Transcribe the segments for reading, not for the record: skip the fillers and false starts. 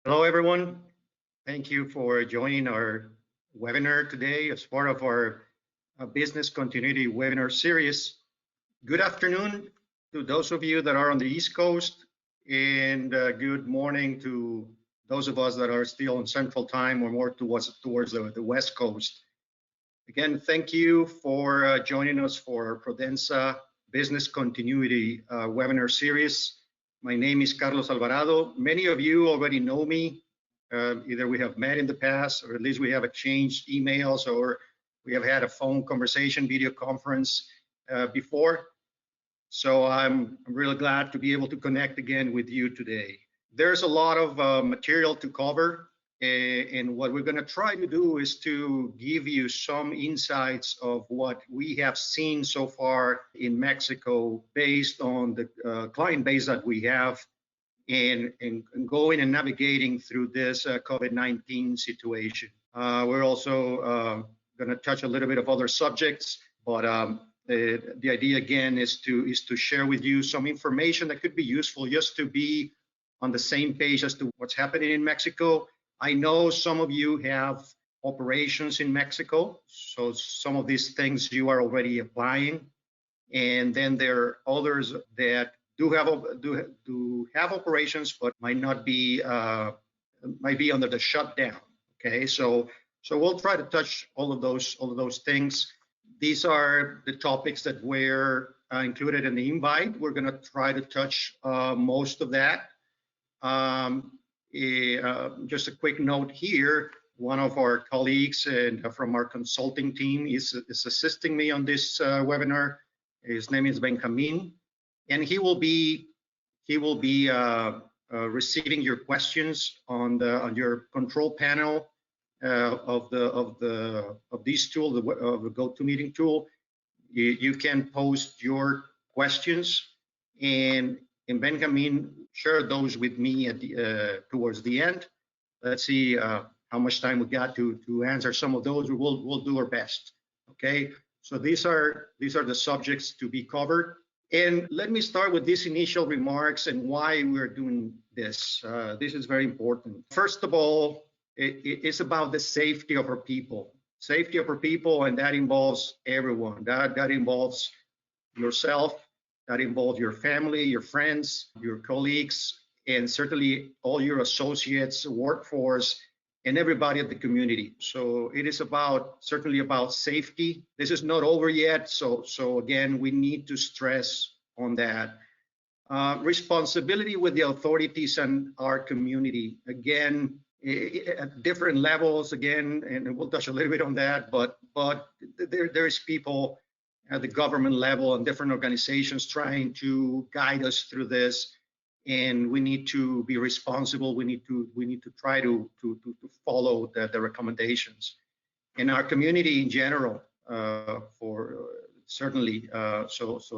Hello, everyone. Thank you for joining our webinar today as part of our business continuity webinar series. Good afternoon to those of you that are on the East Coast, and good morning to those of us that are still on Central Time or more towards the West Coast. Again, thank you for joining us for Prodensa Business Continuity webinar series. My name is Carlos Alvarado. Many of you already know me. Either we have met in the past, or at least we have exchanged emails, or we have had a phone conversation, video conference before. So I'm really glad to be able to connect again with you today. There's a lot of material to cover. And what we're going to try to do is to give you some insights of what we have seen so far in Mexico based on the client base that we have and going and navigating through this COVID-19 situation. We're also going to touch a little bit of other subjects, but the idea again is to share with you some information that could be useful just to be on the same page as to what's happening in Mexico. I know some of you have operations in Mexico, so some of these things you are already applying, and then there are others that do have operations but might be under the shutdown. Okay, so we'll try to touch all of those things. These are the topics that were included in the invite. We're going to try to touch most of that. Just a quick note here, one of our colleagues and from our consulting team is assisting me on this webinar. His name is Benjamin, and he will be receiving your questions on your control panel of this tool, the GoToMeeting tool. You can post your questions, and Benjamin shared those with me at towards the end. Let's see how much time we got to answer some of those. We'll do our best. Okay, so these are the subjects to be covered. And let me start with these initial remarks and why we're doing this. This is very important. First of all, it's about the safety of our people. Safety of our people, and that involves everyone. That involves yourself. That involves your family, your friends, your colleagues, and certainly all your associates, workforce, and everybody at the community. So it is certainly about safety. This is not over yet. So again, we need to stress on that. Responsibility with the authorities and our community. Again, at different levels, again, and we'll touch a little bit on that, but there's people at the government level and different organizations trying to guide us through this, and we need to be responsible. We need to try to follow the recommendations. In our community in general, so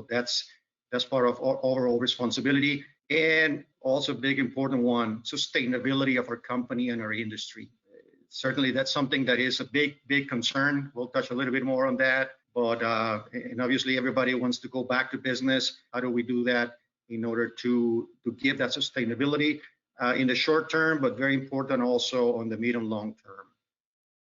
that's part of our overall responsibility, and also big important one, sustainability of our company and our industry. Certainly that's something that is a big concern. We'll touch a little bit more on that. But and obviously everybody wants to go back to business. How do we do that in order to give that sustainability in the short term, but very important also on the medium long term?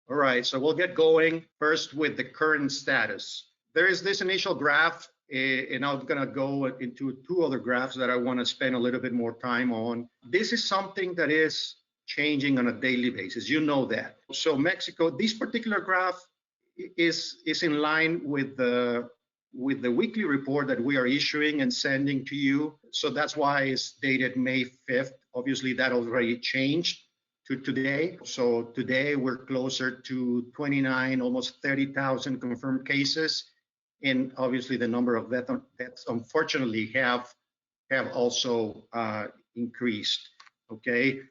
All right, so we'll get going first with the current status. There is this initial graph, and I'm going to go into two other graphs that I want to spend a little bit more time on. This is something that is changing on a daily basis. You know that. So Mexico, this particular graph is in line with the weekly report that we are issuing and sending to you. So that's why it's dated May 5th. Obviously that already changed to today. So today we're closer to 29, almost 30,000 confirmed cases. And obviously the number of deaths unfortunately have also increased. Okay.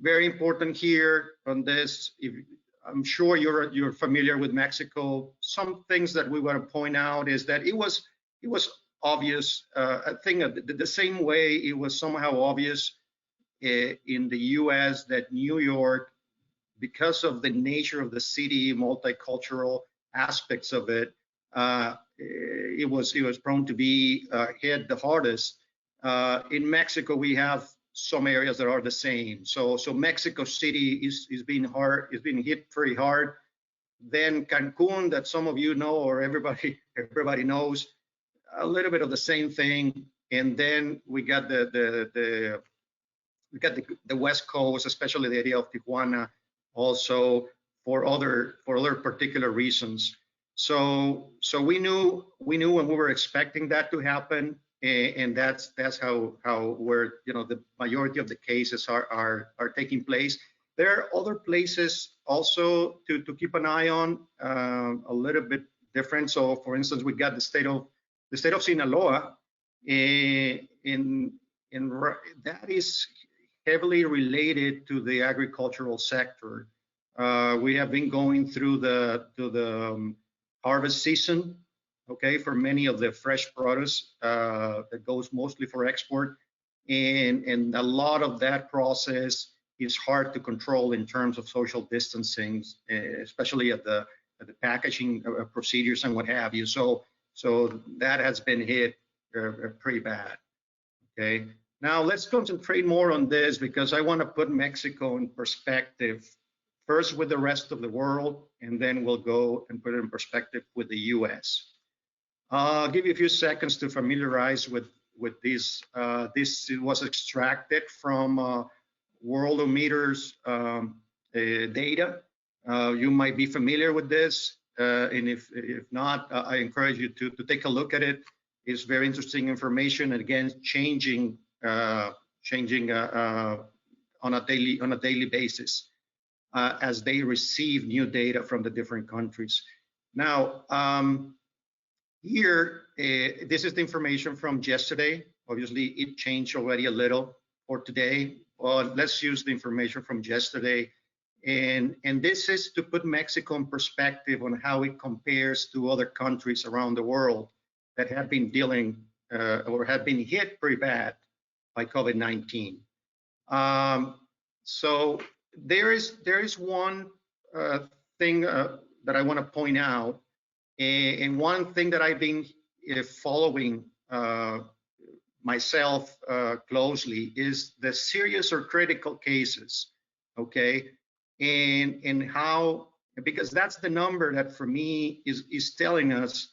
Very important here on this. I'm sure you're familiar with Mexico. Some things that we want to point out is that it was obvious. I think the same way it was somehow obvious in the U.S. that New York, because of the nature of the city, multicultural aspects of it, it was prone to be hit the hardest. In Mexico, we have some areas that are the same. So Mexico City is being hit very hard. Then Cancun, that some of you know, or everybody knows, a little bit of the same thing. And then we got the West Coast, especially the area of Tijuana, also for other particular reasons. So we knew when we were expecting that to happen, and that's how where the majority of the cases are taking place. There are other places also to keep an eye on, a little bit different. So for instance, we got the state of Sinaloa, in that is heavily related to the agricultural sector. We have been going through the harvest season, okay, for many of the fresh produce that goes mostly for export, and a lot of that process is hard to control in terms of social distancing, especially at the packaging procedures and what have you. So that has been hit pretty bad. Okay. Now let's concentrate more on this, because I want to put Mexico in perspective first with the rest of the world, and then we'll go and put it in perspective with the U.S. I'll give you a few seconds to familiarize with this. This was extracted from Worldometer's data. You might be familiar with this, and if not, I encourage you to take a look at it. It's very interesting information, and again, changing on a daily basis as they receive new data from the different countries. Now, here, this is the information from yesterday. Obviously, it changed already a little for today, but let's use the information from yesterday. And this is to put Mexico in perspective on how it compares to other countries around the world that have been dealing or have been hit pretty bad by COVID-19. So there is one thing that I want to point out, and one thing that I've been following myself closely is the serious or critical cases, okay, and how, because that's the number that for me is telling us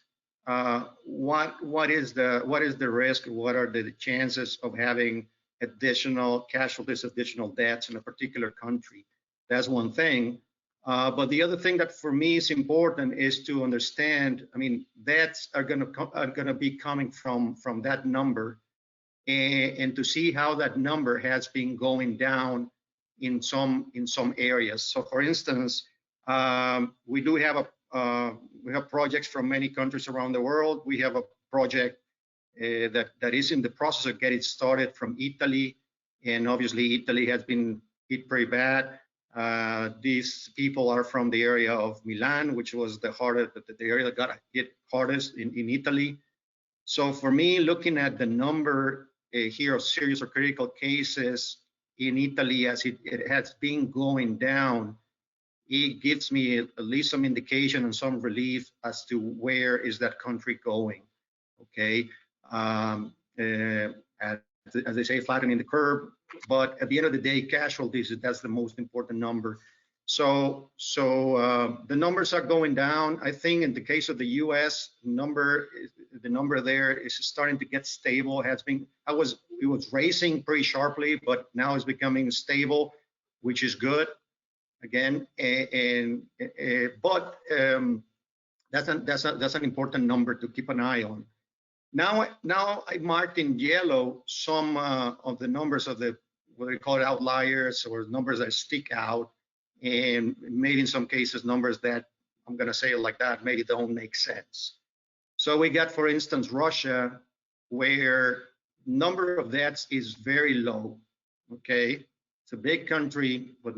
what is the risk, what are the chances of having additional casualties, additional deaths in a particular country. That's one thing. But the other thing that for me is important is to understand, I mean, deaths are going to be coming from that number, and to see how that number has been going down in some areas. So for instance, we do have we have projects from many countries around the world. We have a project that is in the process of getting started from Italy, and obviously Italy has been hit pretty bad. These people are from the area of Milan, which was the area that got hit hardest in Italy. So for me, looking at the number here of serious or critical cases in Italy as it has been going down, it gives me at least some indication and some relief as to where is that country going. Okay, as they say, flattening the curve. But at the end of the day, casualties, that's the most important number. So the numbers are going down. I think in the case of the U.S., the number there is starting to get stable. It was racing pretty sharply, but now it's becoming stable, which is good. Again, but that's an important number to keep an eye on. Now I marked in yellow some of the numbers of what we call outliers, or numbers that stick out, and maybe in some cases numbers that, I'm going to say it like that, maybe don't make sense. So we got, for instance, Russia, where number of deaths is very low. Okay, it's a big country, but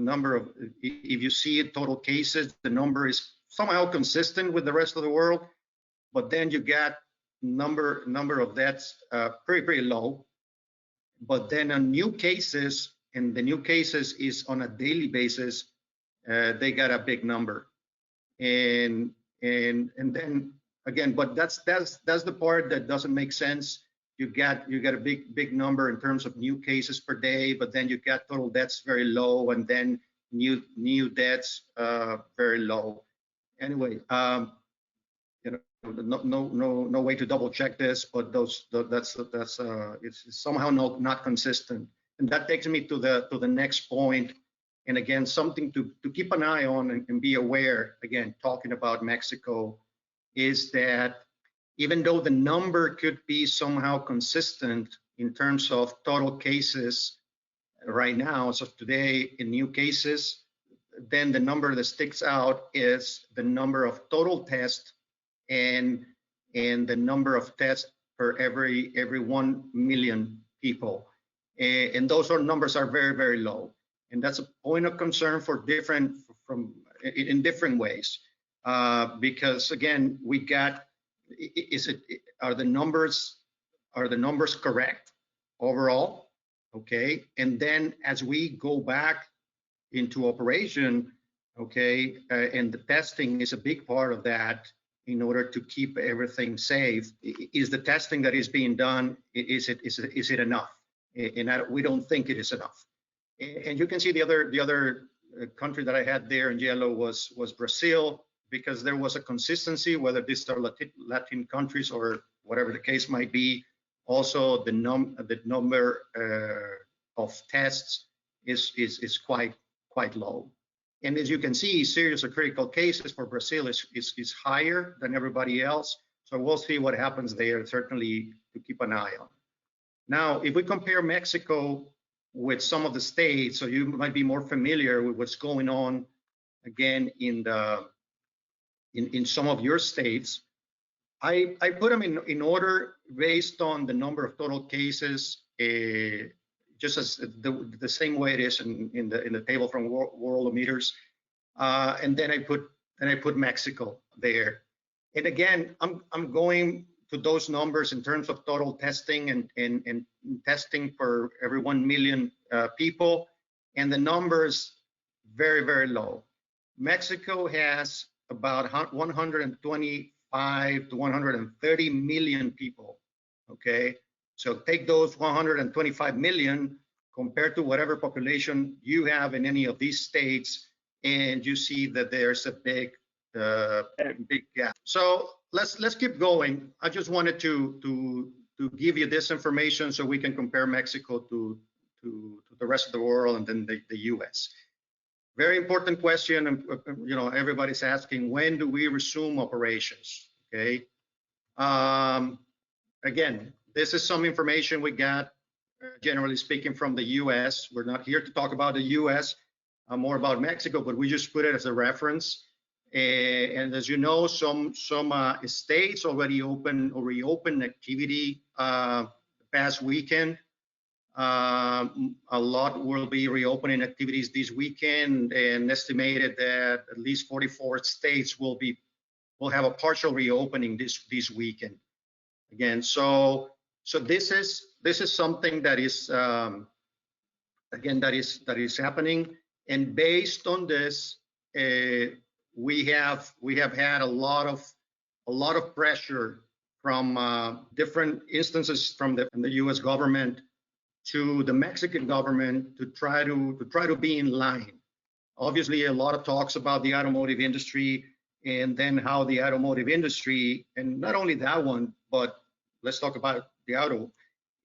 if you see total cases, the number is somehow consistent with the rest of the world, but then you got number of deaths pretty low. But then on new cases, and the new cases is on a daily basis, they got a big number. And then again, but that's the part that doesn't make sense. you got a big number in terms of new cases per day, but then you got total deaths very low, and then new deaths very low. Anyway, you know, no way to double check this, but that's it's somehow not consistent. And that takes me to the next point. And again, something to keep an eye on and be aware, again, talking about Mexico, is that even though the number could be somehow consistent in terms of total cases right now, as of today in new cases, then the number that sticks out is the number of total tests and the number of tests per every 1 million people. And those numbers are very low. And that's a point of concern for in different ways. Because again, we got, are the numbers correct overall? Okay. And then as we go back into operation, okay, and the testing is a big part of that in order to keep everything safe. Is the testing that is being done, is it enough? And we don't think it is enough. And you can see the other country that I had there in yellow was Brazil, because there was a consistency, whether these are Latin countries or whatever the case might be. Also, the number of tests is quite low. And as you can see, serious or critical cases for Brazil is higher than everybody else. So we'll see what happens there, certainly to keep an eye on. Now, if we compare Mexico with some of the states, so you might be more familiar with what's going on, again, in some of your states, I put them in order based on the number of total cases, just as the same way it is in the table from Worldometers, and then I put Mexico there. And again, I'm going to those numbers in terms of total testing and testing per every 1 million people, and the numbers very low. Mexico has about 125 to 130 million people. Okay. So take those 125 million compared to whatever population you have in any of these states, and you see that there's a big gap. So let's keep going. I just wanted to give you this information so we can compare Mexico to the rest of the world and then the U.S. Very important question, and you know, everybody's asking, when do we resume operations? Okay. Again, this is some information we got, generally speaking, from the U.S. We're not here to talk about the U.S., more about Mexico, but we just put it as a reference. And as you know, some states already open or reopened activity past weekend. A lot will be reopening activities this weekend, and estimated that at least 44 states will have a partial reopening this weekend. Again, so this is something that is again that is happening, and based on this, we have had a lot of pressure from different instances from the U.S. government to the Mexican government to try to be in line. Obviously, a lot of talks about the automotive industry, and then how the automotive industry, and not only that one, but let's talk about the auto,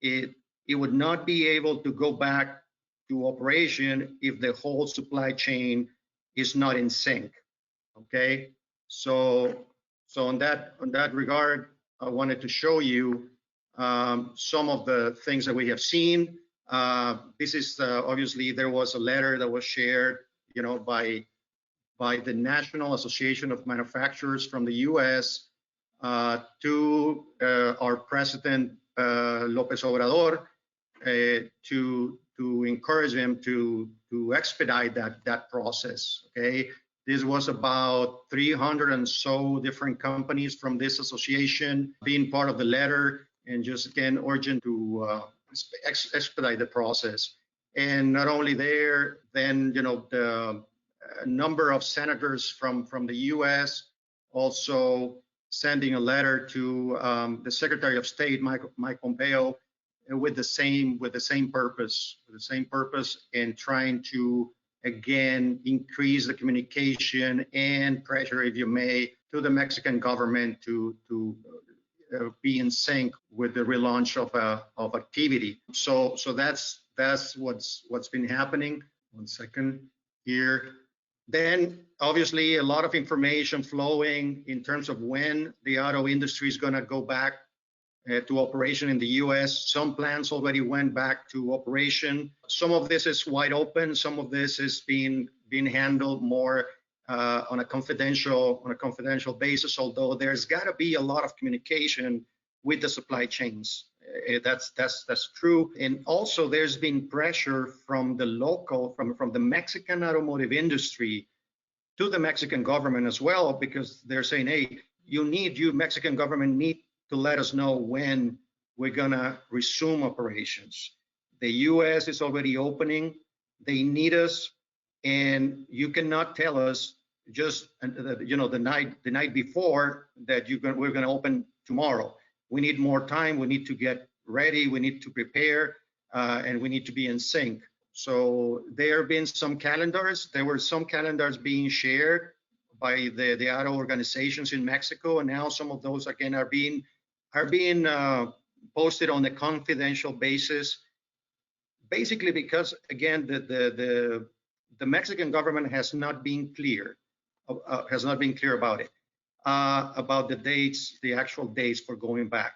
it would not be able to go back to operation if the whole supply chain is not in sync. Okay, so on that regard, I wanted to show you some of the things that we have seen. This is obviously there was a letter that was shared, you know, by the National Association of Manufacturers from the U.S. To our President López Obrador to encourage him to expedite that process. Okay, this was about 300 and so different companies from this association being part of the letter, and just again urgent to expedite the process. And not only there, then you know the number of senators from the U.S. also sending a letter to the Secretary of State, Mike Pompeo, with the same purpose, and trying to again increase the communication and pressure, if you may, to the Mexican government to be in sync with the relaunch of activity. So that's what's been happening. One second here. Then obviously a lot of information flowing in terms of when the auto industry is going to go back to operation in the U.S. Some plants already went back to operation. Some of this is wide open. Some of this is being handled more on a confidential basis. Although there's got to be a lot of communication with the supply chains. That's true. And also there's been pressure from the local, from the Mexican automotive industry to the Mexican government as well, because they're saying, hey, you Mexican government need to let us know when we're gonna resume operations. The U.S. is already opening. They need us, and you cannot tell us just the night before that we're gonna open tomorrow. We need more time. We need to get ready. We need to prepare, and we need to be in sync. So there have been some calendars. There were some calendars being shared by the auto organizations in Mexico, and now some of those again are being posted on a confidential basis, basically because again the Mexican government has not been clear about it, about the dates, the actual dates for going back.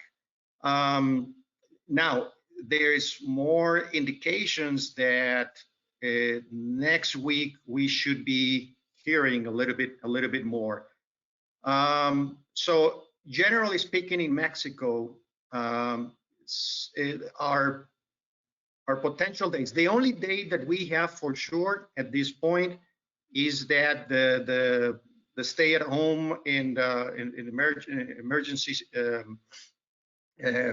Now there's more indications that next week we should be hearing a little bit more. So generally speaking, in Mexico, our potential dates. The only date that we have for sure at this point is that the stay at home in emergency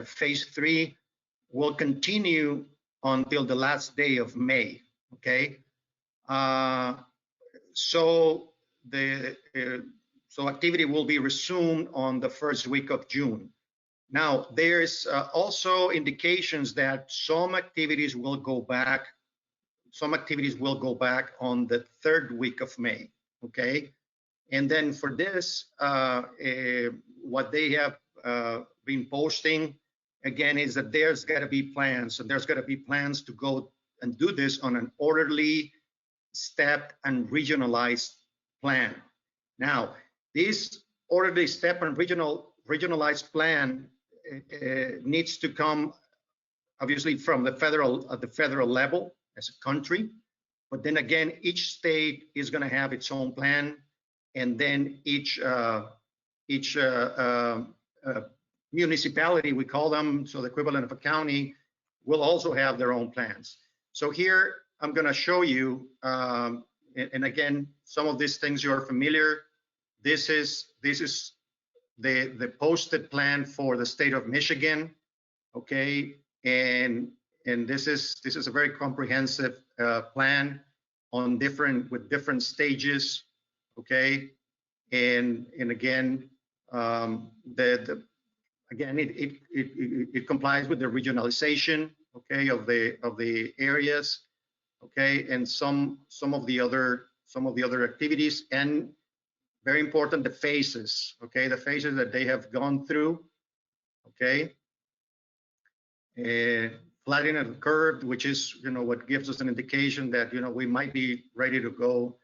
phase 3 will continue until the last day of May. Okay, so activity will be resumed on the first week of June. Now there's also indications that some activities will go back. Some activities will go back on the third week of May. Okay, and then for this, what they have been posting again is that there's got to be plans, and there's got to be plans to go and do this on an orderly, stepped, and regionalized plan. Now, this orderly, step, and regionalized plan needs to come, obviously, from the federal level as a country. But then again, each state is going to have its own plan, and then each municipality, we call them, so the equivalent of a county, will also have their own plans. So here I'm going to show you, and again, some of these things you're familiar. This is the posted plan for the state of Michigan, okay, and this is a very comprehensive plan on with different stages, okay, and again, it complies with the regionalization, okay, of the areas, okay, and some of the other activities, and very important, the phases, okay, the phases that they have gone through, okay. Flattening of the curve, which is what gives us an indication that we might be ready to go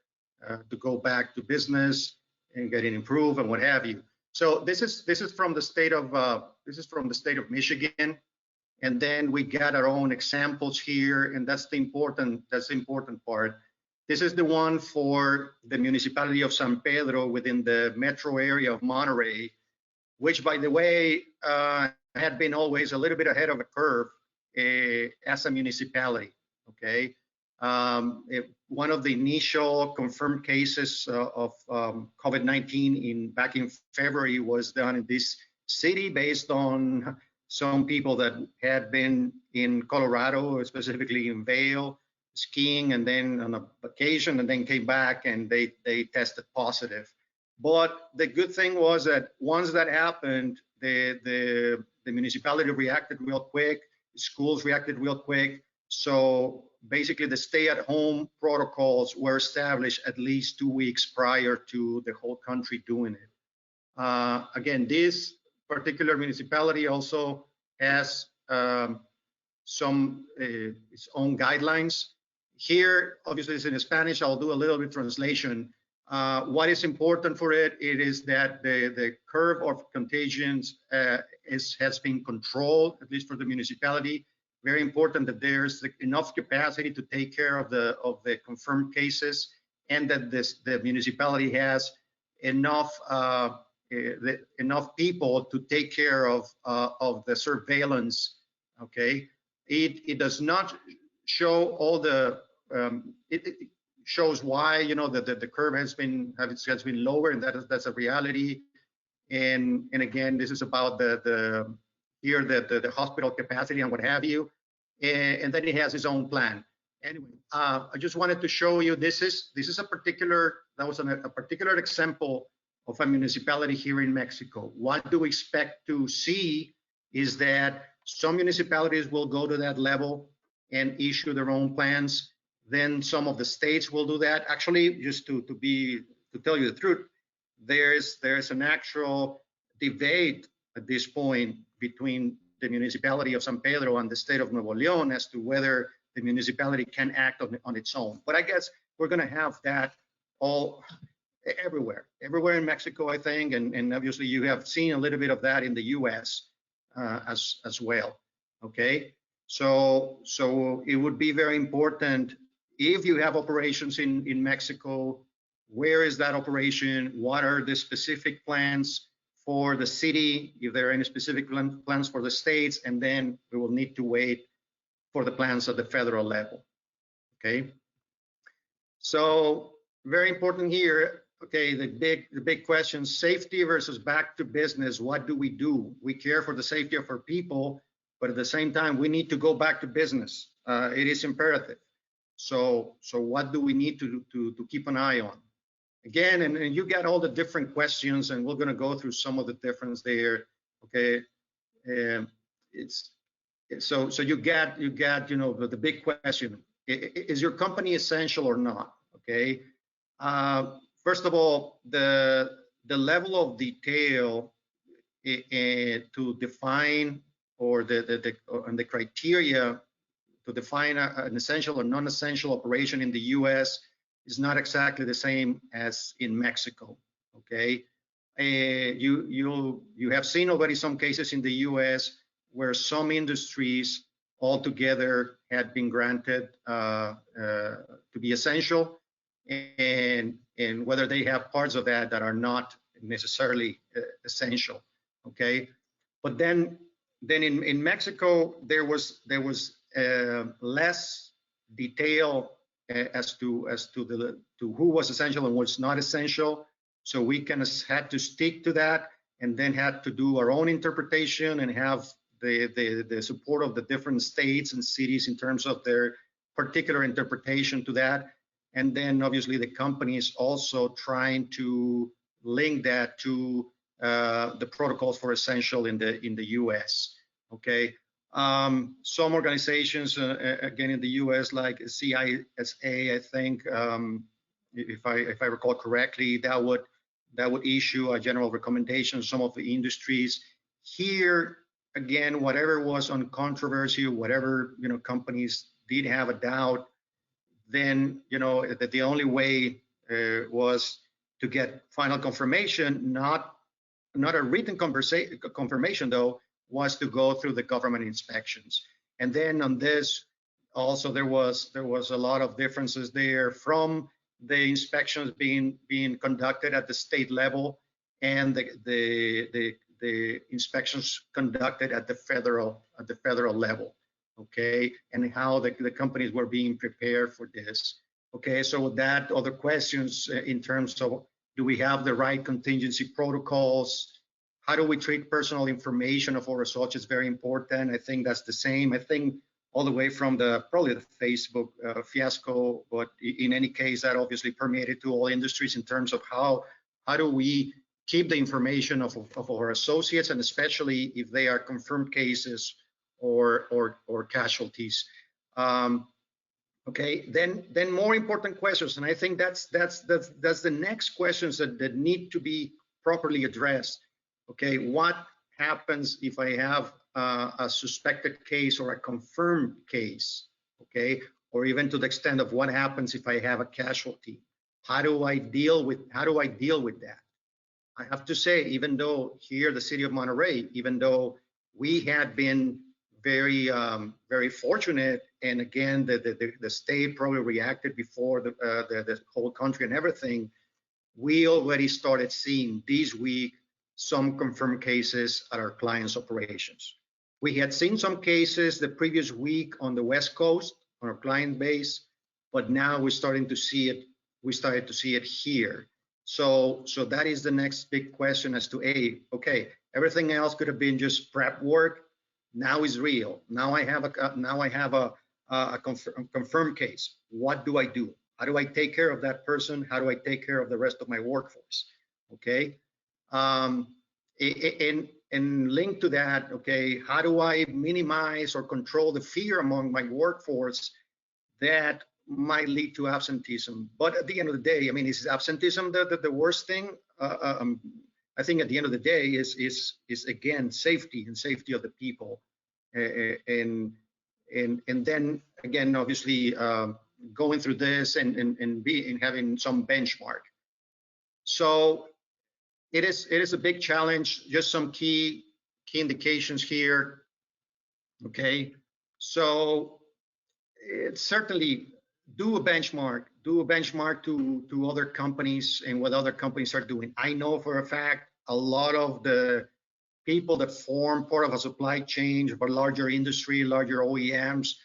back to business and getting improved and what have you. So this is from the state of Michigan, and then we got our own examples here, and that's the important part. This is the one for the municipality of San Pedro within the metro area of Monterrey, which, by the way, had been always a little bit ahead of the curve as a municipality. Okay, one of the initial confirmed cases of COVID-19 back in February was done in this city based on some people that had been in Colorado, specifically in Vail, skiing and then on a vacation, and then came back and they tested positive. But the good thing was that once that happened, the municipality reacted real quick, schools reacted real quick. So basically, the stay-at-home protocols were established at least 2 weeks prior to the whole country doing it. Again, this particular municipality also has some its own guidelines. Here, obviously, it's in Spanish. I'll do a little bit translation. What is important for it is that the curve of contagions has been controlled, at least for the municipality. Very important that there's enough capacity to take care of the confirmed cases, and that the municipality has enough enough people to take care of the surveillance. Okay, it does not show all the it shows why the curve has been lower, and that's a reality. And again, this is about the hospital capacity and what have you. And then it has its own plan. Anyway, I just wanted to show you this is a particular example of a municipality here in Mexico. What do we expect to see is that some municipalities will go to that level and issue their own plans. Then some of the states will do that. Actually, just to tell you the truth, there's an actual debate at this point between the municipality of San Pedro and the state of Nuevo León as to whether the municipality can act on its own. But I guess we're going to have that all everywhere in Mexico, I think, and obviously you have seen a little bit of that in the U.S. As well. Okay, so it would be very important if you have operations in Mexico. Where is that operation? What are the specific plans for the city? If there are any specific plans for the states, and then we will need to wait for the plans at the federal level. Okay, so very important here. Okay, the big question: safety versus back to business. What do? We care for the safety of our people, but at the same time, we need to go back to business. It is imperative. So what do we need to keep an eye on? Again, and you got all the different questions, and we're going to go through some of the difference there. Okay, so you got the big question: is your company essential or not? Okay. First of all, the level of detail to define, or the criteria to define an essential or non-essential operation in the U.S. is not exactly the same as in Mexico. Okay, you have seen already some cases in the U.S. where some industries altogether had been granted to be essential, and whether they have parts of that are not necessarily essential. Okay, but then in Mexico there was less detail as to who was essential and what's not essential. So we kind of had to stick to that, and then had to do our own interpretation and have the support of the different states and cities in terms of their particular interpretation to that. And then obviously the companies also trying to link that to the protocols for essential in the U.S. Okay, some organizations again in the U.S. like CISA, I think, if I recall correctly, that would issue a general recommendation. Some of the industries here, again, whatever was on controversy, whatever companies did have a doubt, then that the only way was to get final confirmation, not a written confirmation though, was to go through the government inspections. And then on this also there was a lot of differences there, from the inspections being conducted at the state level and the inspections conducted at the federal level. Okay, and how the companies were being prepared for this. Okay, so with that, other questions in terms of, do we have the right contingency protocols? How do we treat personal information of our results is very important. I think that's the same. I think all the way from probably the Facebook fiasco, but in any case, that obviously permeated to all industries in terms of how How do we keep the information of our associates, and especially if they are confirmed cases or casualties? Okay, then more important questions, and I think that's the next questions that need to be properly addressed. Okay, what happens if I have a suspected case or a confirmed case? Okay, or even to the extent of what happens if I have a casualty? How do I deal with that? I have to say, even though here, the city of Monterey, even though we had been very fortunate, and again, the state probably reacted before the whole country and everything, we already started seeing this week some confirmed cases at our clients' operations. We had seen some cases the previous week on the West Coast on our client base, but now we're starting to see it. We started to see it here. So that is the next big question as to, okay, everything else could have been just prep work. Now is real. Now I have a confirmed case. What do I do? How do I take care of that person? How do I take care of the rest of my workforce? Okay. And linked to that, okay, how do I minimize or control the fear among my workforce that might lead to absenteeism? But at the end of the day, I mean, is absenteeism the worst thing? I think at the end of the day is again safety and safety of the people, and then again, obviously, going through this and having some benchmark. So it is a big challenge. Just some key indications here. Okay, so it's certainly do a benchmark to other companies and what other companies are doing. I know for a fact a lot of the people that form part of a supply chain for larger industry, larger OEMs,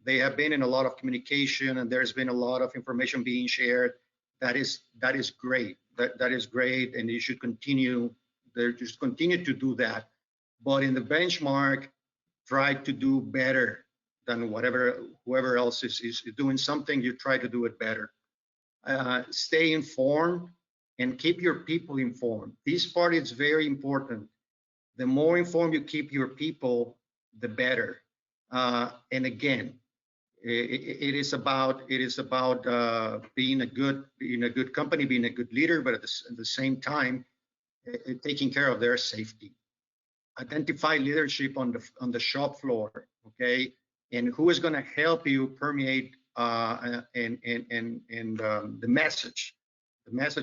they have been in a lot of communication, and there's been a lot of information being shared. That is great. That is great, and you should continue. Just continue to do that. But in the benchmark, try to do better than whoever else is doing something. You try to do it better. Stay informed and keep your people informed. This part is very important. The more informed you keep your people, the better. And again, it is about being a good company, being a good leader, but at the same time, taking care of their safety. Identify leadership on the shop floor, okay, and who is going to help you permeate the message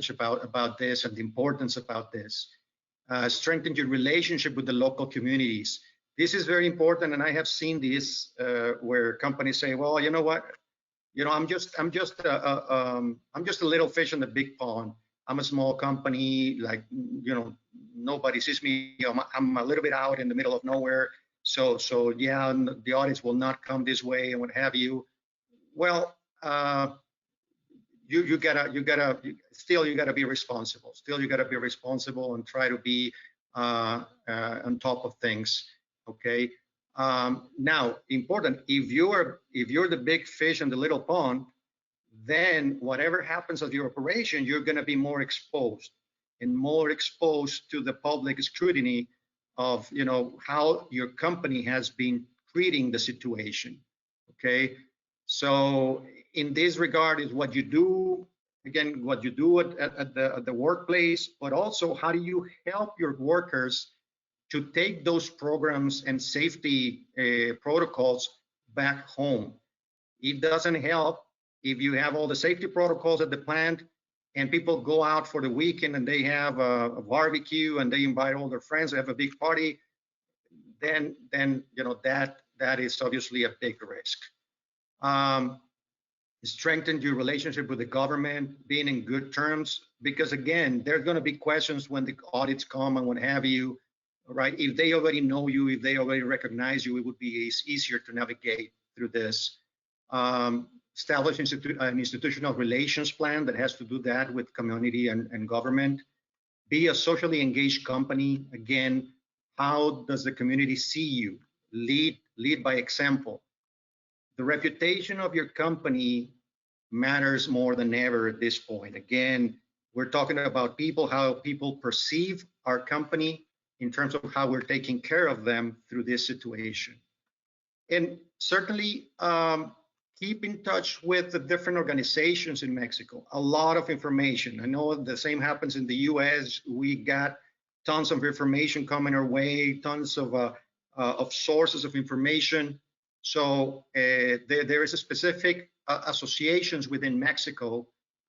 about this and the importance about this. Strengthen your relationship with the local communities. This is very important, and I have seen this where companies say, "Well, you know what? I'm just a little fish in the big pond. I'm a small company, like nobody sees me. I'm a little bit out in the middle of nowhere. So yeah, the audits will not come this way and what have you." Well, you gotta be responsible. Still, you gotta be responsible and try to be on top of things. Okay. Now, important. If you're the big fish in the little pond, then whatever happens of your operation, you're gonna be more exposed to the public scrutiny of how your company has been treating the situation. Okay. So in this regard is what you do, again, what you do at the workplace, but also how do you help your workers to take those programs and safety protocols back home. It doesn't help if you have all the safety protocols at the plant and people go out for the weekend and they have a barbecue and they invite all their friends, they have a big party, then that is obviously a big risk. Strengthen your relationship with the government, being in good terms, because again, there's going to be questions when the audits come and what have you, right? If they already know you, if they already recognize you, it would be easier to navigate through this. Establish an institutional relations plan that has to do that with community and government. Be a socially engaged company. Again, how does the community see you? Lead by example. The reputation of your company matters more than ever at this point. Again, We're talking about people, how people perceive our company in terms of how we're taking care of them through this situation. And certainly keep in touch with the different organizations in Mexico. A lot of information. I know the same happens in the US. We got tons of information coming our way, tons of sources of information. So there is a specific associations within Mexico,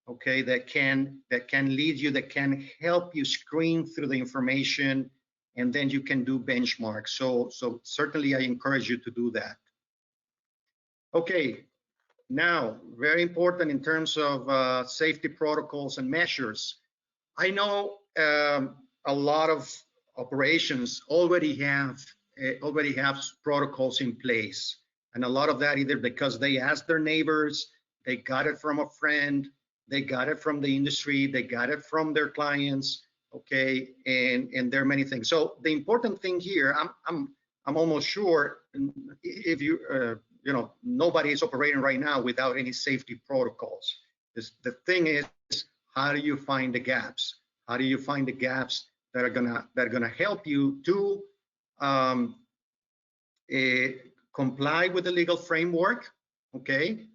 okay, that can lead you, that can help you screen through the information, and then you can do benchmarks. So certainly I encourage you to do that. Okay, now very important in terms of safety protocols and measures. I know a lot of operations already have protocols in place, and a lot of that either because they asked their neighbors, they got it from a friend, they got it from the industry, they got it from their clients, okay, and there are many things. So the important thing here, I'm almost sure, if you you know, nobody is operating right now without any safety protocols. The thing is, how do you find the gaps? How do you find the gaps that are gonna help you to comply with the legal framework? Okay,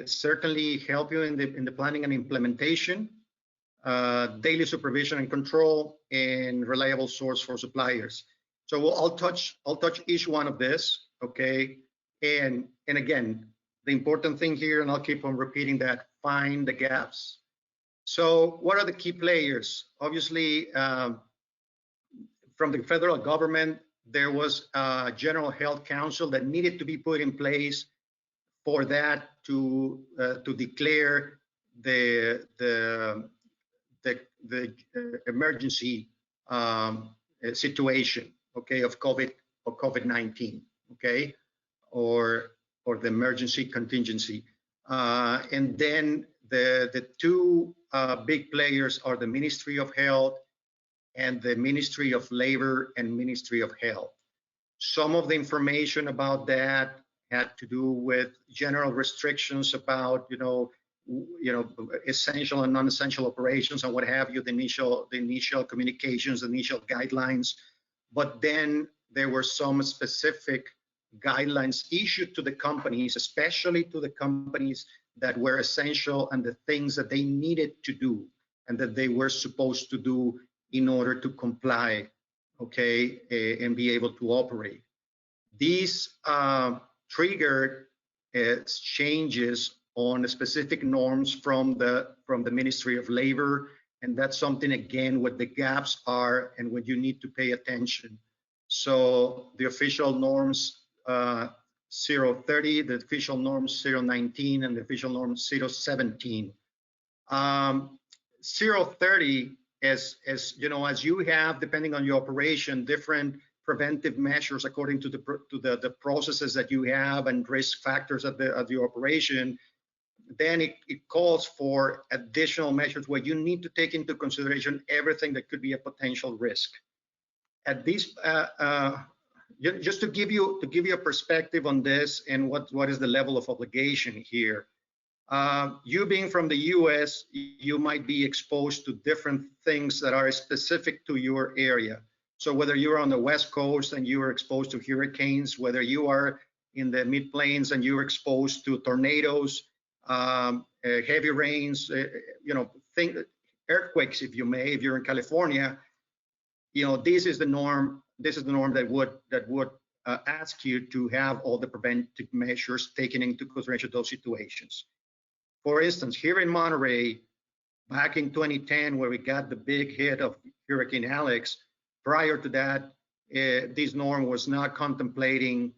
certainly help you in the planning and implementation, daily supervision and control, and reliable source for suppliers. So I'll touch each one of this. Okay, and again, the important thing here, and I'll keep on repeating that: find the gaps. So what are the key players? Obviously, from the federal government, there was a General Health Council that needed to be put in place for that to declare the emergency situation, okay, of COVID-19, okay, or the emergency contingency, and then the two big players are the Ministry of Health and the Ministry of Labor and Ministry of Health. Some of the information about that had to do with general restrictions about, you know, essential and non-essential operations and what have you, the initial communications, the initial guidelines. But then there were some specific guidelines issued to the companies, especially to the companies that were essential, and the things that they needed to do and that they were supposed to do in order to comply, okay, and be able to operate. These triggered changes on specific norms from the Ministry of Labor, and that's something, again, what the gaps are and what you need to pay attention. So the official norms 030, the official norms 019, and the official norms 017. 030, as you know, as you have, depending on your operation, different preventive measures according to the processes that you have and risk factors of the operation, then it calls for additional measures where you need to take into consideration everything that could be a potential risk. At this, just to give you a perspective on this and what is the level of obligation here. You being from the US, you might be exposed to different things that are specific to your area. So whether you're on the West Coast and you are exposed to hurricanes, whether you are in the mid-plains and you're exposed to tornadoes, heavy rains, you know, earthquakes, if you're in California, you know, this is the norm. This is the norm that would ask you to have all the preventive measures taken into consideration those situations. For instance, here in Monterey, back in 2010, where we got the big hit of Hurricane Alex, prior to that, this norm was not contemplating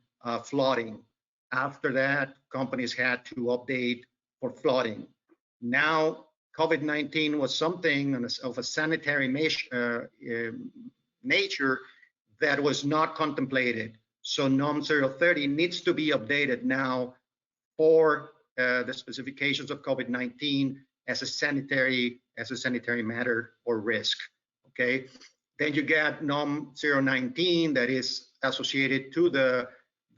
flooding. After that, companies had to update for flooding. Now, COVID-19 was something of a sanitary nature that was not contemplated. So NOM 030 needs to be updated now for the specifications of COVID-19 as a sanitary matter or risk. Okay. Then you get NOM 019 that is associated to the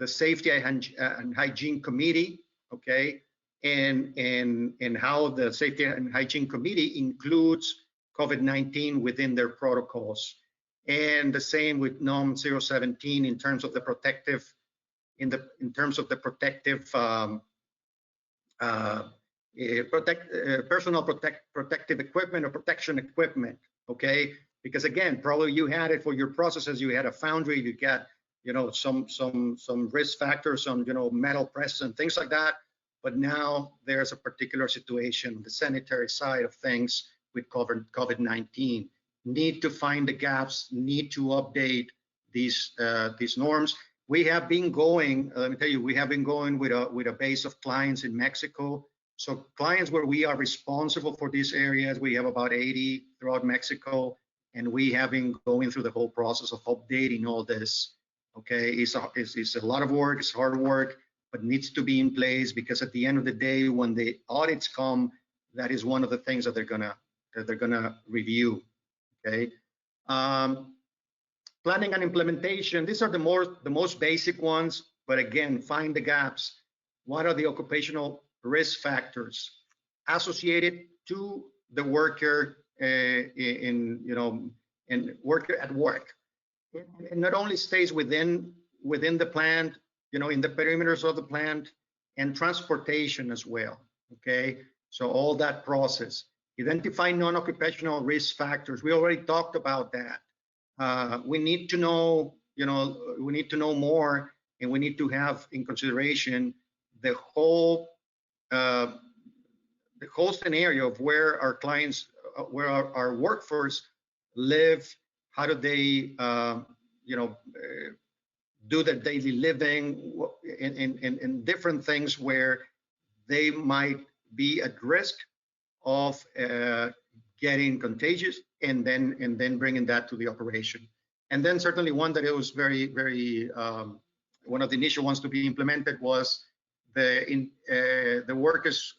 Safety and Hygiene Committee. Okay. and how the Safety and Hygiene Committee includes COVID-19 within their protocols. And the same with NOM 017 in terms of the protective, in terms of the protective personal protective equipment or protection equipment. Okay, because again, probably you had it for your processes. You had a foundry. You got some risk factors on metal press and things like that. But now there's a particular situation, the sanitary side of things with COVID-19. Need to find the gaps. Need to update these norms. We have been going. Let me tell you, we have been going with a base of clients in Mexico. So clients where we are responsible for these areas, we have about 80 throughout Mexico, and we have been going through the whole process of updating all this. Okay, it's a lot of work, it's hard work, but needs to be in place because at the end of the day, when the audits come, that is one of the things that they're gonna review. Okay, planning and implementation. These are the most basic ones, but again, find the gaps. What are the occupational risk factors associated to the worker in worker at work? It not only stays within the plant, in the perimeters of the plant, and transportation as well. Okay, so all that process. Identify non-occupational risk factors. We already talked about that. We need to know, we need to know more, and we need to have in consideration the whole scenario of where our clients, where our workforce live. How do they, do their daily living in different things where they might be at risk of getting contagious, and then bringing that to the operation. And then certainly one that it was very one of the initial ones to be implemented was the workers'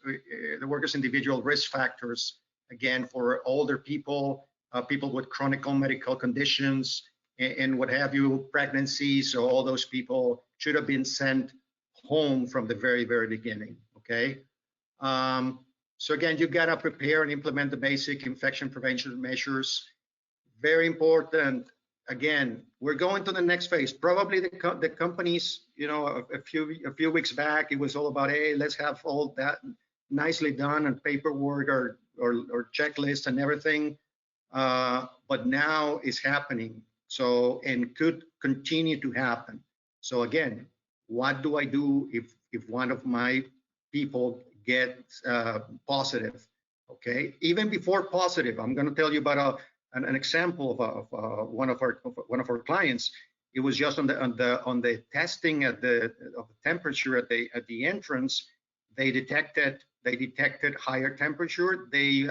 individual risk factors, again, for older people, people with chronic medical conditions, and what have you, pregnancies. So all those people should have been sent home from the very beginning. Okay. So again, you gotta prepare and implement the basic infection prevention measures. Very important. Again, we're going to the next phase. Probably the companies, a few weeks back, it was all about, hey, let's have all that nicely done and paperwork or checklists and everything. But now it's happening. So, and could continue to happen. So again, what do I do if one of my people gets positive? Okay, even before positive, I'm going to tell you about an example of one of our clients. It was just on the testing of the temperature at the entrance. They detected higher temperature. They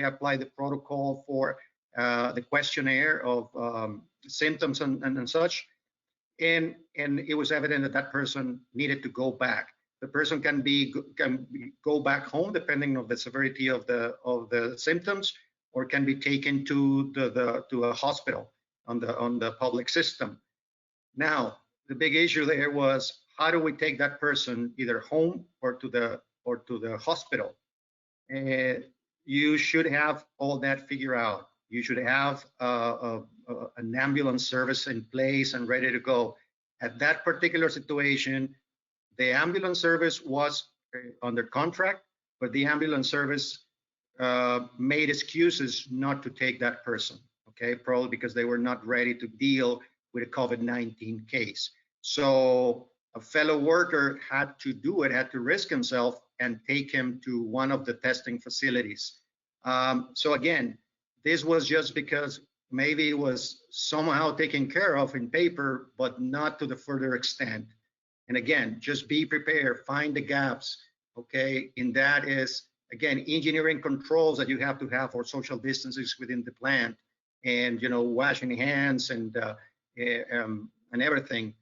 applied the protocol for the questionnaire of symptoms and such, and it was evident that person needed to go back. The person can go back home depending on the severity of the symptoms, or can be taken to a hospital on the public system. Now, the big issue there was, how do we take that person either home or to the hospital? And you should have all that figured out. You should have an ambulance service in place and ready to go. At that particular situation, the ambulance service was under contract, but the ambulance service made excuses not to take that person, okay? Probably because they were not ready to deal with a COVID-19 case. So a fellow worker had to do it, had to risk himself and take him to one of the testing facilities. So again, this was just because maybe it was somehow taken care of in paper, but not to the further extent. And again, just be prepared, find the gaps, okay? And that is, again, engineering controls that you have to have for social distances within the plant, and washing hands and everything.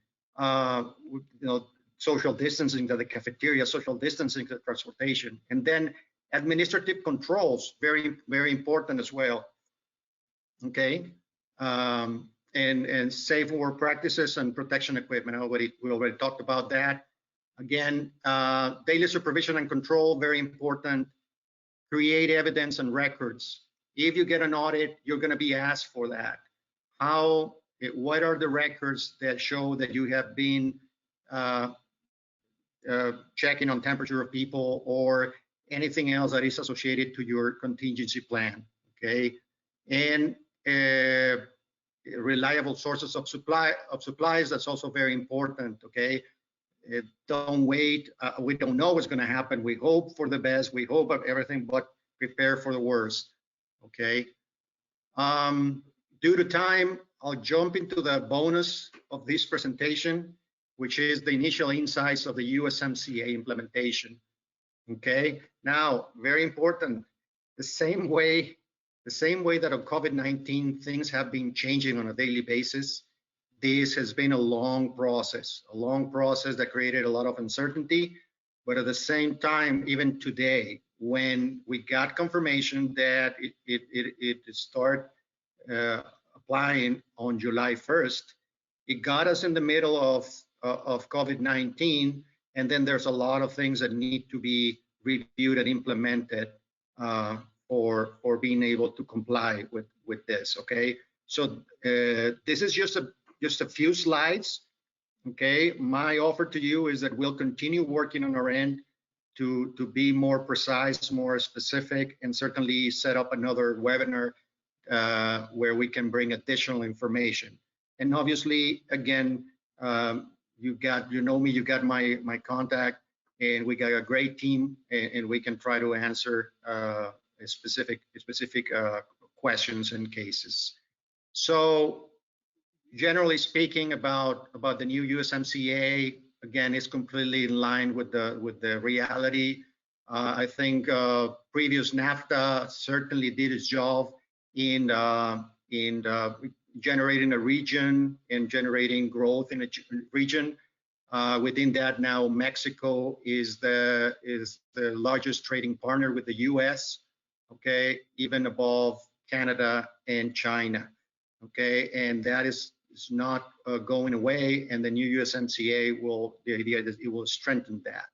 Social distancing to the cafeteria, social distancing to transportation, and then administrative controls, very important as well. Okay, and safe work practices and protection equipment. We already talked about that. Again, daily supervision and control, very important. Create evidence and records. If you get an audit, you're going to be asked for that. What are the records that show that you have been checking on temperature of people or anything else that is associated to your contingency plan, okay? And reliable sources of supplies, that's also very important, okay? Don't wait. We don't know what's going to happen. We hope for the best. We hope of everything, but prepare for the worst, okay? Due to time, I'll jump into the bonus of this presentation, which is the initial insights of the USMCA implementation, okay? Now, very important, the same way that on COVID-19 things have been changing on a daily basis, this has been a long process that created a lot of uncertainty. But at the same time, even today, when we got confirmation that it start applying on July 1st, it got us in the middle of COVID-19, and then there's a lot of things that need to be reviewed and implemented for being able to comply with this. Okay, so this is just a few slides. Okay, my offer to you is that we'll continue working on our end to be more precise, more specific, and certainly set up another webinar where we can bring additional information. And obviously, again, you know me, you got my contact, and we got a great team, and we can try to answer specific questions and cases. So generally speaking, about the new USMCA, again, it's completely in line with the reality. I think previous NAFTA certainly did its job in generating a region and generating growth in a region. Within that, now Mexico is the largest trading partner with the U.S. Okay, even above Canada and China. Okay, and that is not going away, and the new USMCA the idea is it will strengthen that.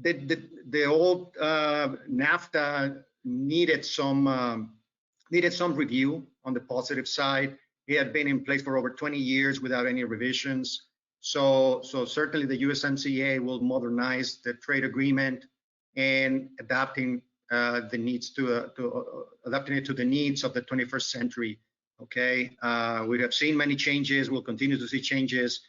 The old NAFTA needed some review on the positive side. It had been in place for over 20 years without any revisions. So certainly the USMCA will modernize the trade agreement and adapting adapting it to the needs of the 21st century. Okay, we have seen many changes. We'll continue to see changes.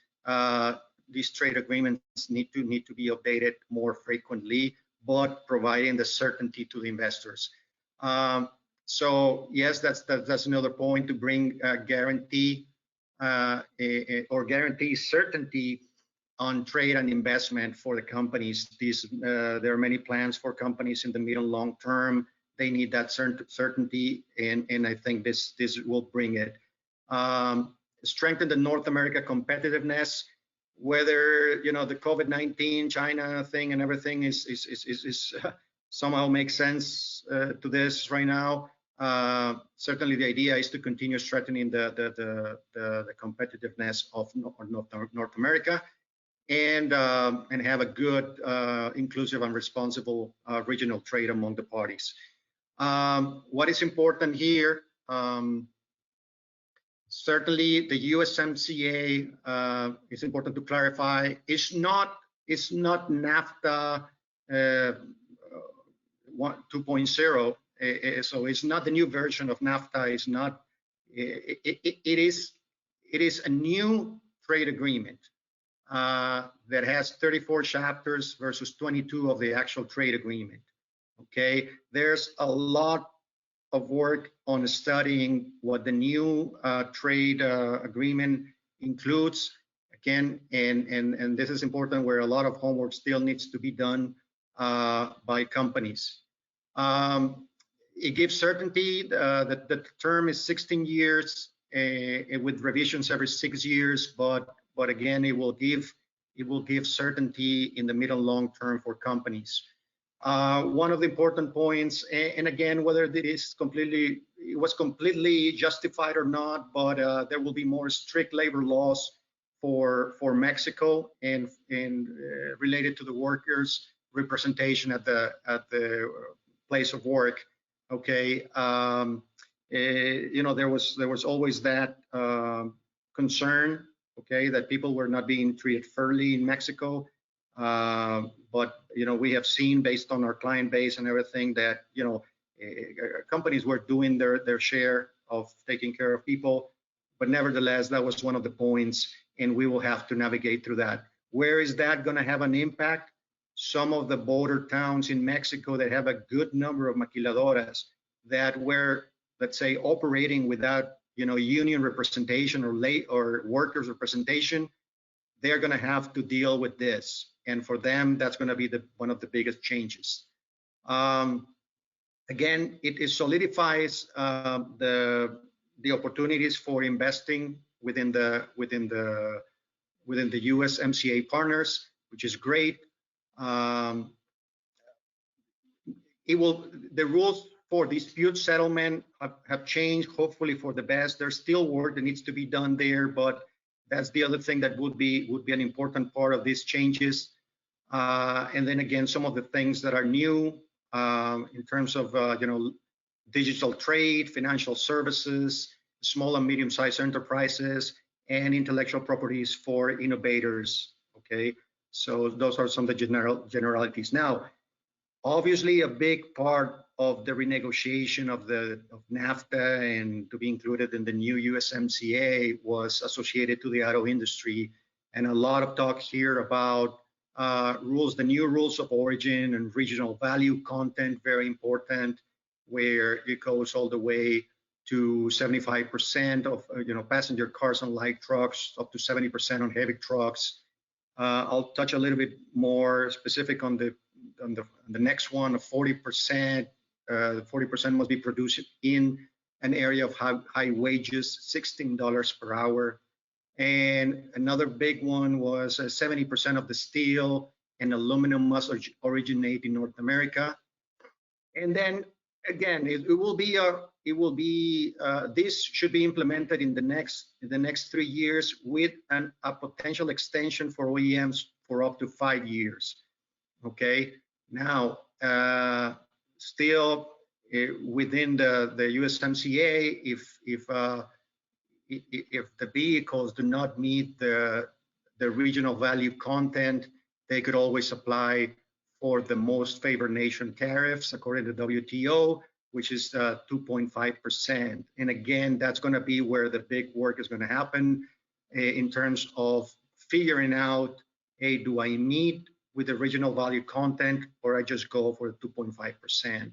These trade agreements need to be updated more frequently, but providing the certainty to the investors. So yes, that's another point, to bring guarantee certainty on trade and investment for the companies. There are many plans for companies in the middle and long term. They need that certainty, and I think this will bring it. Strengthen the North America competitiveness. Whether the COVID-19 China thing and everything is somehow makes sense to this right now. Certainly, the idea is to continue strengthening the competitiveness of North America, and have a good, inclusive, and responsible regional trade among the parties. What is important here? Certainly, the USMCA, it's important to clarify, it's not NAFTA 2.0. So it's not the new version of NAFTA. It's not. It is a new trade agreement that has 34 chapters versus 22 of the actual trade agreement. Okay, there's a lot of work on studying what the new trade agreement includes. Again, and this is important, where a lot of homework still needs to be done by companies. It gives certainty that the term is 16 years with revisions every 6 years, but again, it will give certainty in the middle and long term for companies. One of the important points, and again, whether it was completely justified or not, but there will be more strict labor laws for Mexico and related to the workers' representation at the place of work. Okay, you know, there was always that concern, okay, that people were not being treated fairly in Mexico. But you know, we have seen based on our client base and everything that, you know, companies were doing their share of taking care of people. But nevertheless, that was one of the points, and we will have to navigate through that. Where is that going to have an impact? Some of the border towns in Mexico that have a good number of maquiladoras that were, let's say, operating without, you know, union representation or workers representation, they're going to have to deal with this. And for them, that's going to be one of the biggest changes. Again, it solidifies the opportunities for investing within the USMCA partners, which is great. The rules for dispute settlement have changed, hopefully for the best. There's still work that needs to be done there, but that's the other thing that would be an important part of these changes. And then again, some of the things that are new in terms of you know, digital trade, financial services, small and medium-sized enterprises, and intellectual properties for innovators. Okay, so those are some of the generalities. Now, obviously, a big part of the renegotiation of NAFTA and to be included in the new USMCA was associated to the auto industry, and a lot of talk here about rules, the new rules of origin and regional value content, very important, where it goes all the way to 75% of you know, passenger cars and light trucks, up to 70% on heavy trucks. I'll touch a little bit more specific on the next one of 40%. 40% must be produced in an area of high wages, $16 per hour. And another big one was 70% of the steel and aluminum must originate in North America. And then again, this should be implemented in the next 3 years with a potential extension for OEMs for up to 5 years. Okay, now still within the USMCA, if the vehicles do not meet the regional value content, they could always apply for the most favored nation tariffs according to WTO, which is 2.5%. And again, that's going to be where the big work is going to happen in terms of figuring out, hey, do I meet with the regional value content, or I just go for 2.5%?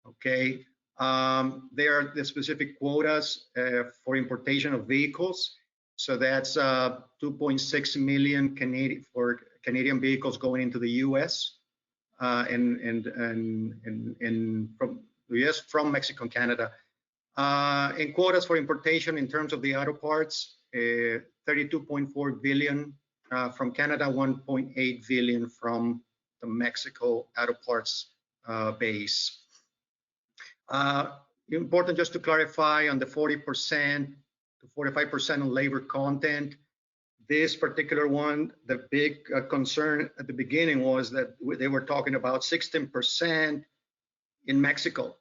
Okay. There are the specific quotas for importation of vehicles. So that's 2.6 million for Canadian vehicles going into the U.S. And from the U.S. from Mexico and Canada. And quotas for importation in terms of the auto parts, 32.4 billion from Canada, 1.8 billion from the Mexico auto parts base. Important just to clarify on the 40% to 45% on labor content. This particular one, the big concern at the beginning was that they were talking about 16% in Mexico,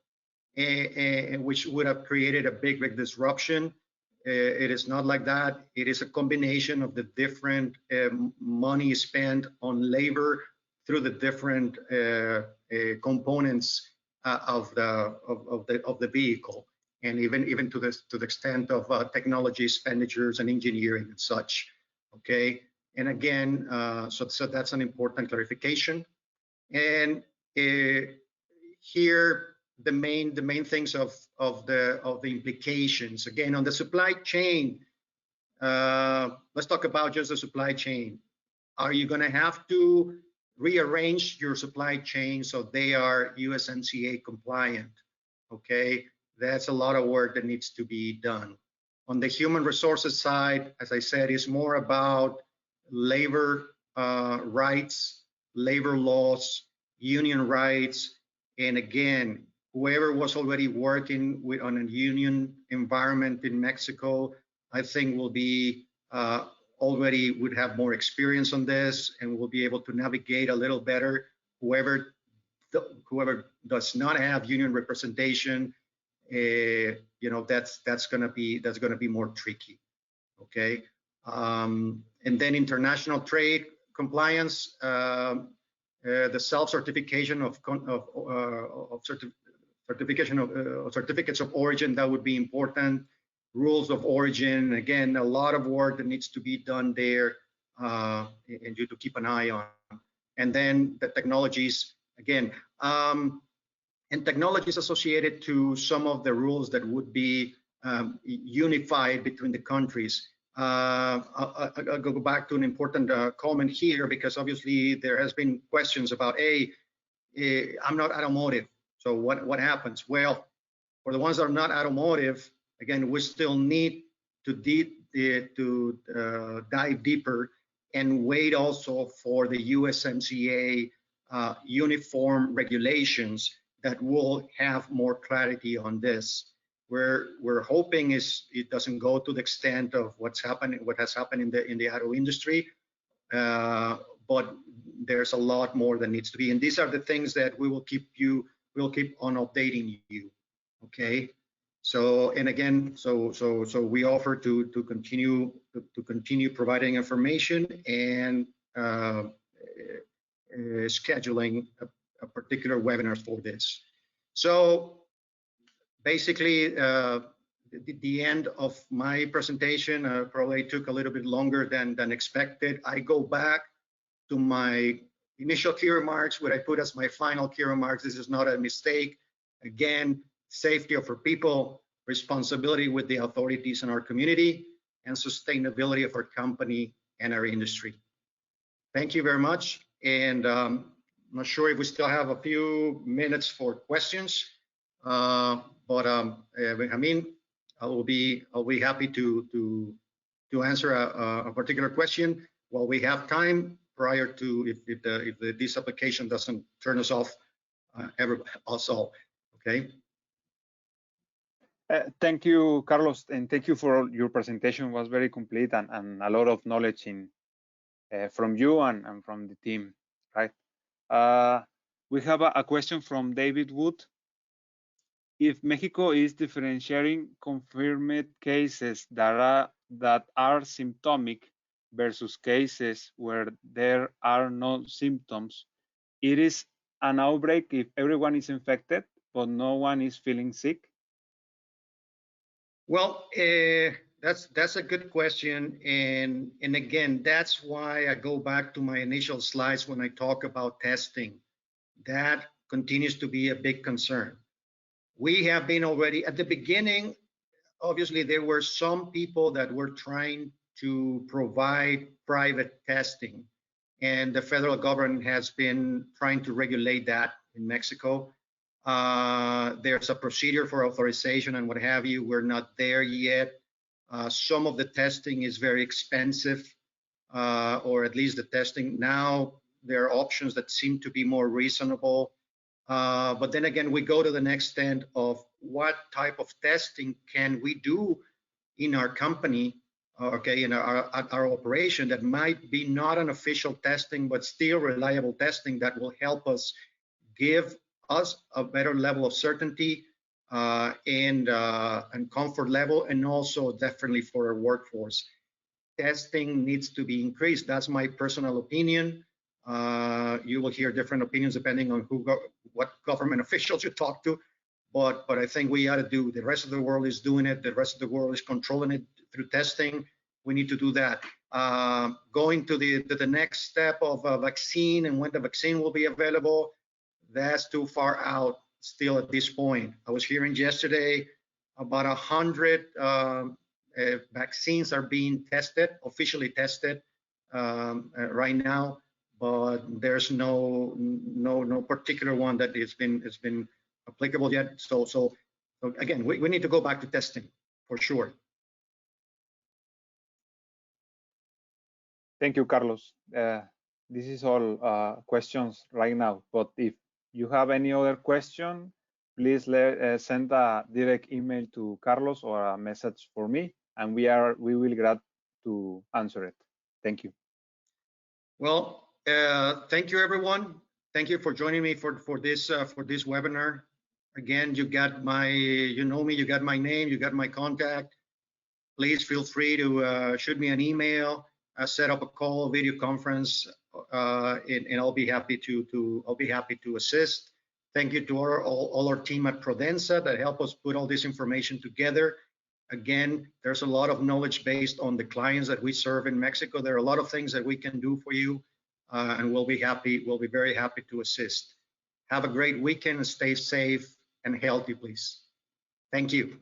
which would have created a big disruption. It is not like that. It is a combination of the different money spent on labor through the different components of the vehicle, and even to the extent of technology expenditures and engineering and such. Okay, and again, so that's an important clarification. And here the main things of the implications. Again, on the supply chain, let's talk about just the supply chain. Are you going to have to rearrange your supply chain so they are USMCA compliant? Okay, that's a lot of work that needs to be done. On the human resources side, as I said, it's more about labor rights, labor laws, union rights, and again, whoever was already working on a union environment in Mexico, I think will be already would have more experience on this and will be able to navigate a little better. Whoever does not have union representation, that's going to be more tricky. Okay, and then international trade compliance, the self-certification of certificates of origin, that would be important. Rules of origin, again, a lot of work that needs to be done there, and you to keep an eye on. And then the technologies, again, and technologies associated to some of the rules that would be unified between the countries. I'll go back to an important comment here, because obviously there has been questions about, hey, I'm not automotive, so what happens? Well, for the ones that are not automotive, again, we still need to dive deeper and wait also for the USMCA uniform regulations that will have more clarity on this. We're hoping it doesn't go to the extent of what has happened in the auto industry, but there's a lot more that needs to be, and these are the things that we'll keep on updating you. Okay, so, and again, so we offer to continue providing information and scheduling a particular webinar for this. So basically, the end of my presentation probably took a little bit longer than expected. I go back to my initial key remarks, what I put as my final key remarks. This is not a mistake. Again, safety of our people, responsibility with the authorities in our community, and sustainability of our company and our industry. Thank you very much. And I'm not sure if we still have a few minutes for questions. But Benjamin, I'll be happy to answer a particular question while we have time, prior to if this application doesn't turn us off also. Okay. Thank you, Carlos, and thank you for your presentation. It was very complete and a lot of knowledge from you and from the team, right? We have a question from David Wood. If Mexico is differentiating confirmed cases that are symptomatic versus cases where there are no symptoms, it is an outbreak if everyone is infected but no one is feeling sick? Well, that's a good question, and again, that's why I go back to my initial slides when I talk about testing. That continues to be a big concern. We have been already at the beginning. Obviously, there were some people that were trying to provide private testing, and the federal government has been trying to regulate that in Mexico. There's a procedure for authorization and what have you. We're not there yet. Some of the testing is very expensive, or at least the testing now, there are options that seem to be more reasonable. But then again, we go to the next extent of what type of testing can we do in our company, okay, in our operation, that might be not an official testing, but still reliable testing that will help us, give us a better level of certainty and comfort level, and also definitely for our workforce. Testing needs to be increased. That's my personal opinion. You will hear different opinions depending on what government officials you talk to, but I think we ought to do. The rest of the world is doing it. The rest of the world is controlling it through testing. We need to do that. Going to the next step of a vaccine and when the vaccine will be available, that's too far out still at this point. I was hearing yesterday about 100 vaccines are being tested, officially tested right now, but there's no particular one that has been applicable yet. So again, we need to go back to testing for sure. Thank you, Carlos. This is all questions right now, but if you have any other question, please send a direct email to Carlos or a message for me, and we will glad to answer it. Thank you. Well, thank you, everyone. Thank you for joining me for this webinar. Again, you got my, you know me, you got my name, you got my contact. Please feel free to shoot me an email, set up a call, video conference, and I'll be happy to assist. Thank you to all our team at Prodensa that help us put all this information together. Again, there's a lot of knowledge based on the clients that we serve in Mexico. There are a lot of things that we can do for you, and we'll be very happy to assist. Have a great weekend and stay safe and healthy, please. Thank you.